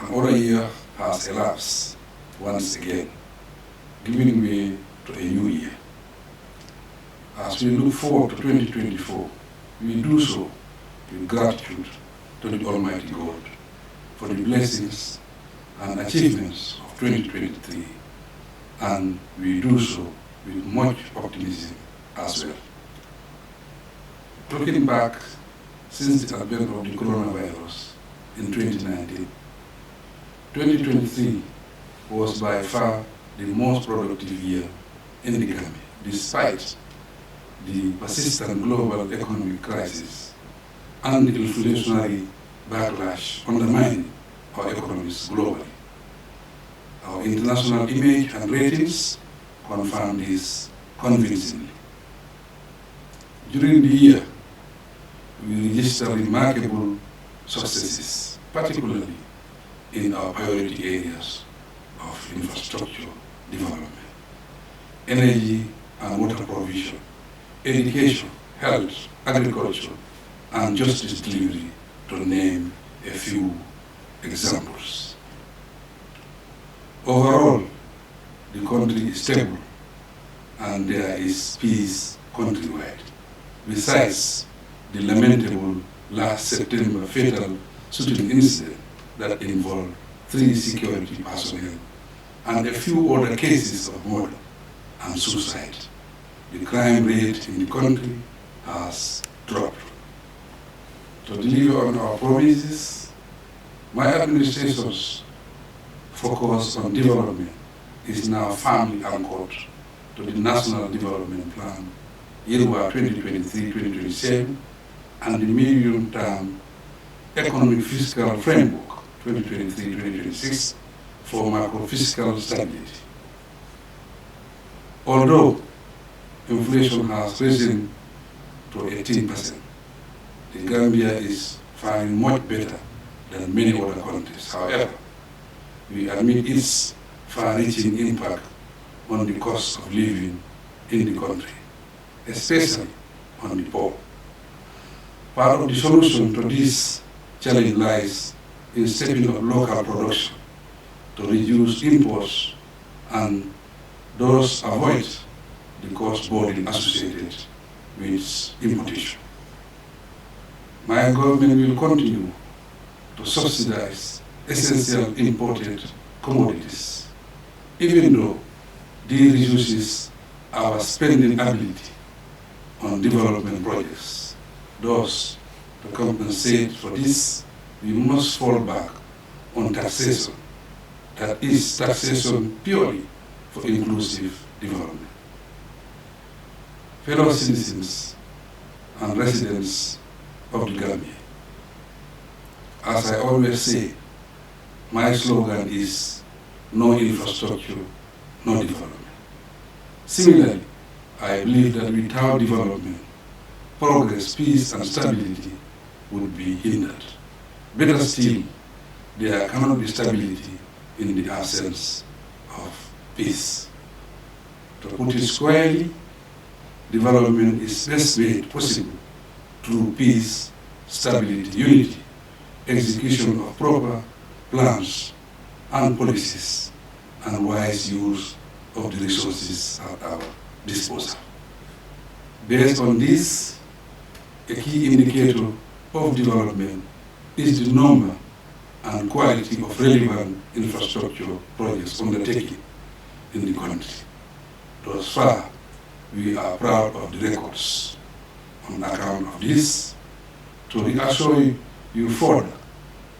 Another year has elapsed once again, giving way to a new year. As we look forward to 2024, we do so with gratitude to the Almighty God for the blessings and achievements of 2023, and we do so with much optimism as well. Looking back since the advent of the coronavirus in 2019, 2023 was by far the most productive year in the Gambia, despite the persistent global economic crisis and the inflationary backlash undermining our economies globally. Our international image and ratings confirm this convincingly. During the year, we registered remarkable successes, particularly in our priority areas of infrastructure development, energy and water provision, education, health, agriculture, and justice delivery, to name a few examples. Overall, the country is stable and there is peace countrywide. Besides the lamentable last September fatal shooting incident that involved 3 security personnel and a few other cases of murder and suicide, the crime rate in the country has dropped. To deliver on our promises, my administration's focus on development is now firmly anchored to the National Development Plan, Year 2023-2027, and the medium-term Economic Fiscal Framework, 2023-2026, for macro-fiscal stability. Although inflation has risen to 18%, the Gambia is faring much better than many other countries. However, we admit its far-reaching impact on the cost of living in the country, especially on the poor. Part of the solution to this challenge lies in stepping up local production to reduce imports and thus avoid the cost burden associated with importation. My government will continue to subsidize essential imported commodities, even though this reduces our spending ability on development projects. Thus, to compensate for this, we must fall back on taxation, that is, taxation purely for inclusive development. Fellow citizens and residents of the Gambia, as I always say, my slogan is no infrastructure, no development. Similarly, I believe that without development, progress, peace, and stability would be hindered. Better still, there cannot be stability in the absence of peace. To put it squarely, development is best made possible through peace, stability, unity, execution of proper plans and policies, and wise use of the resources at our disposal. Based on this, a key indicator of development is the number and quality of relevant infrastructure projects undertaken in the country. Thus far, we are proud of the records. On account of this, to reassure you further,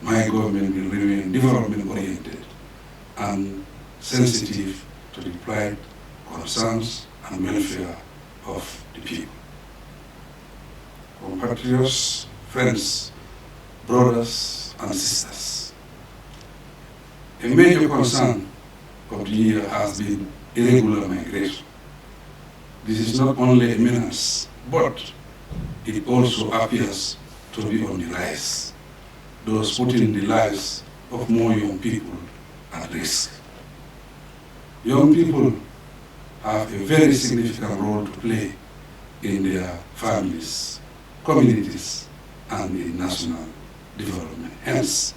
my government will remain development-oriented and sensitive to the plight, concerns, and welfare of the people. Compatriots, friends, brothers, and sisters, a major concern of the year has been irregular migration. This is not only a menace, but it also appears to be on the rise, thus putting the lives of more young people at risk. Young people have a very significant role to play in their families, communities, and in national development. Hence,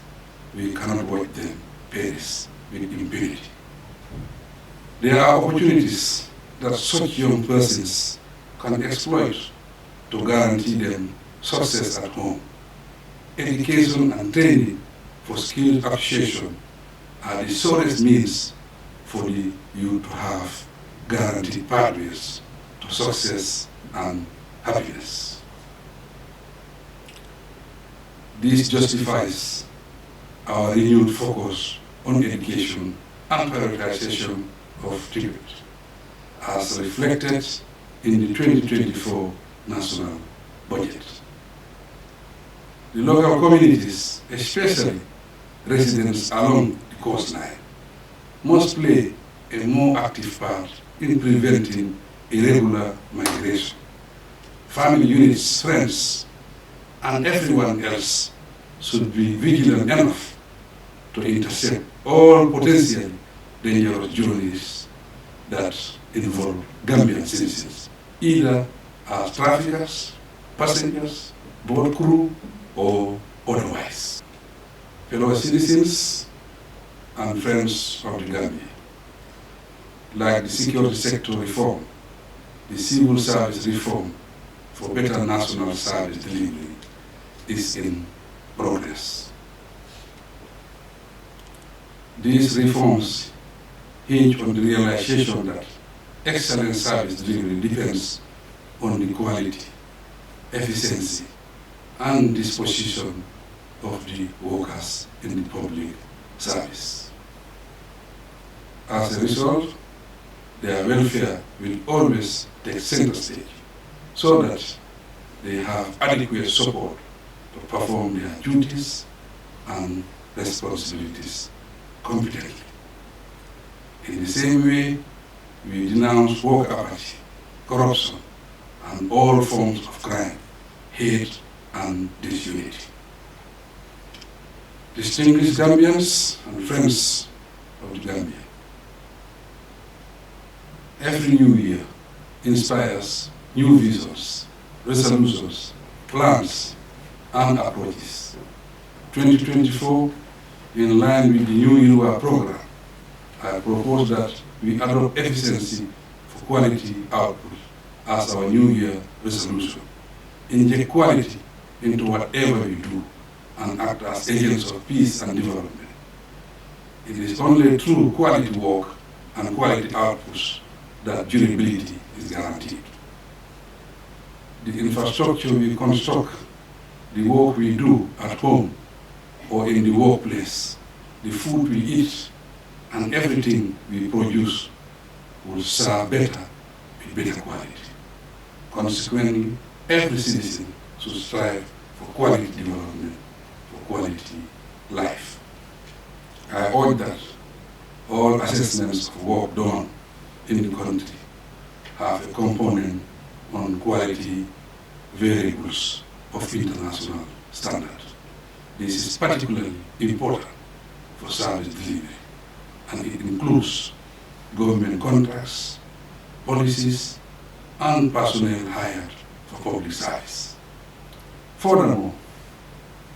we cannot watch them perish with impunity. There are opportunities that such young persons can exploit to guarantee them success at home. Education and training for skills appreciation are the surest means for the youth to have guaranteed pathways to success and happiness. This justifies our renewed focus on education and prioritization of tribute, as reflected in the 2024 national budget. The local communities, especially residents along the coastline, must play a more active part in preventing irregular migration. Family units, friends, and everyone else should be vigilant enough to intercept all potentially dangerous journeys that involve Gambian citizens, either as traffickers, passengers, boat crew, or otherwise. Fellow citizens and friends of the Gambia, like the security sector reform, the civil service reform for better national service delivery is in progress. These reforms hinge on the realization that excellent service delivery depends on the quality, efficiency, and disposition of the workers in the public service. As a result, their welfare will always take center stage so that they have adequate support to perform their duties and responsibilities competently. In the same way, we denounce work apathy, corruption, and all forms of crime, hate, and disunity. Distinguished Gambians and friends of the Gambia, every new year inspires new visions, resolutions, plans, and approaches. 2024, in line with the New Year program, I propose that we adopt efficiency for quality output as our New Year resolution. Inject quality into whatever we do and act as agents of peace and development. It is only through quality work and quality outputs that durability is guaranteed. The infrastructure we construct, the work we do at home or in the workplace, the food we eat, and everything we produce will serve better with better quality. Consequently, every citizen should strive for quality development, for quality life. I urge that all assessments of work done in the country have a component on quality variables of international standard. This is particularly important for service delivery, and it includes government contracts, policies, and personnel hired for public service. Furthermore,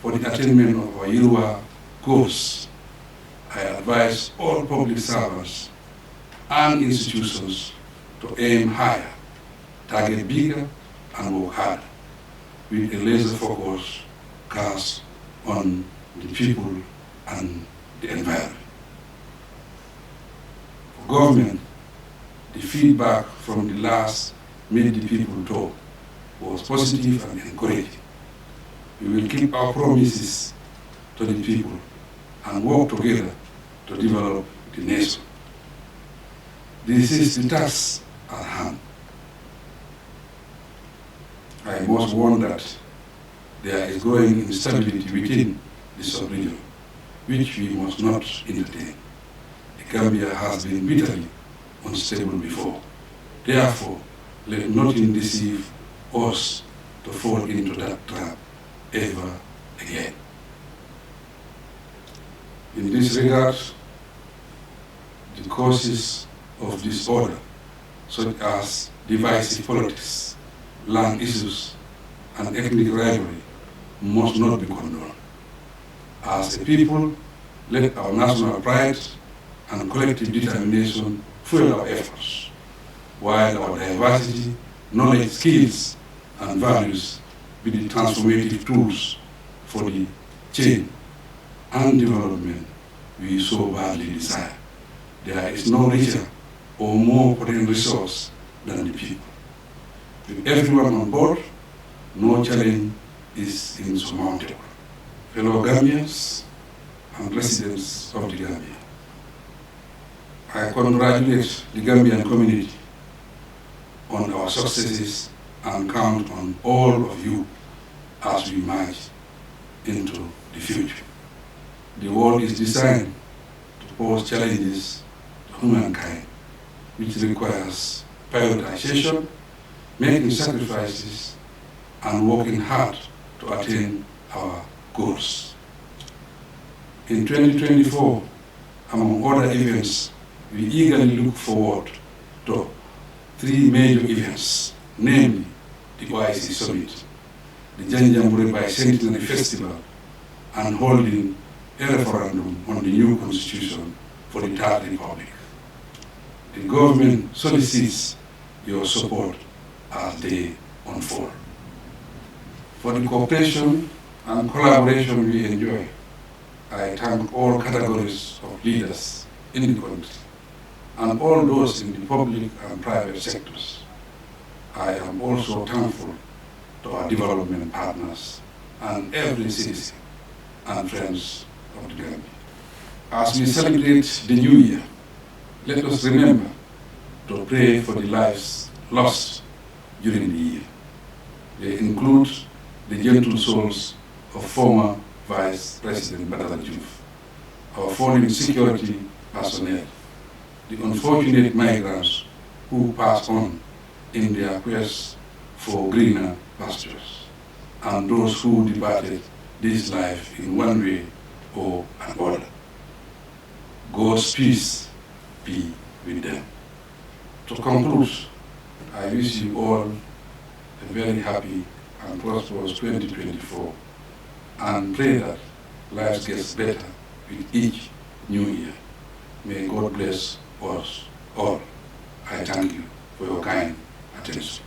for the attainment of our Yoruba goals, I advise all public servants and institutions to aim higher, target bigger, and work harder, with a laser focus cast on the people and the environment. For government, the feedback from the last Meet the People talk was positive and encouraging. We will keep our promises to the people and work together to develop the nation. This is the task at hand. I must warn that there is growing instability within the sub-region, which we must not entertain. The Gambia has been bitterly unstable before. Therefore, let nothing deceive us to fall into that trap ever again. In this regard, the causes of disorder, such as divisive politics, land issues, and ethnic rivalry, must not be condoned. As a people, Let our national pride and collective determination fuel our efforts, while our diversity, knowledge, skills, and values be the transformative tools for the change and development we so badly desire. There is no richer or more potent resource than the people. With everyone on board, no challenge is insurmountable. Fellow Gambians and residents of the Gambia, I congratulate the Gambian community on our successes and count on all of you as we march into the future. The world is designed to pose challenges to humankind, which requires prioritization, making sacrifices, and working hard to attain our goals. In 2024, among other events, we eagerly look forward to 3 major events, namely the OIC Summit, the Janjambure Bicentenary Festival, and holding a referendum on the new constitution for the Third Republic. The government solicits your support as they unfold. For the cooperation and collaboration we enjoy, I thank all categories of leaders in the country and all those in the public and private sectors. I am also thankful to our development partners and every citizen and friends of the Gambia. As we celebrate the new year, let us remember to pray for the lives lost during the year. They include the gentle souls of former Vice President Badal Diouf, our foreign security personnel, the unfortunate migrants who passed on in their quest for greener pastures, and those who departed this life in one way or another. God's peace be with them. To conclude, I wish you all a very happy and prosperous 2024, and pray that life gets better with each new year. May God bless us all. I thank you for your kind attention.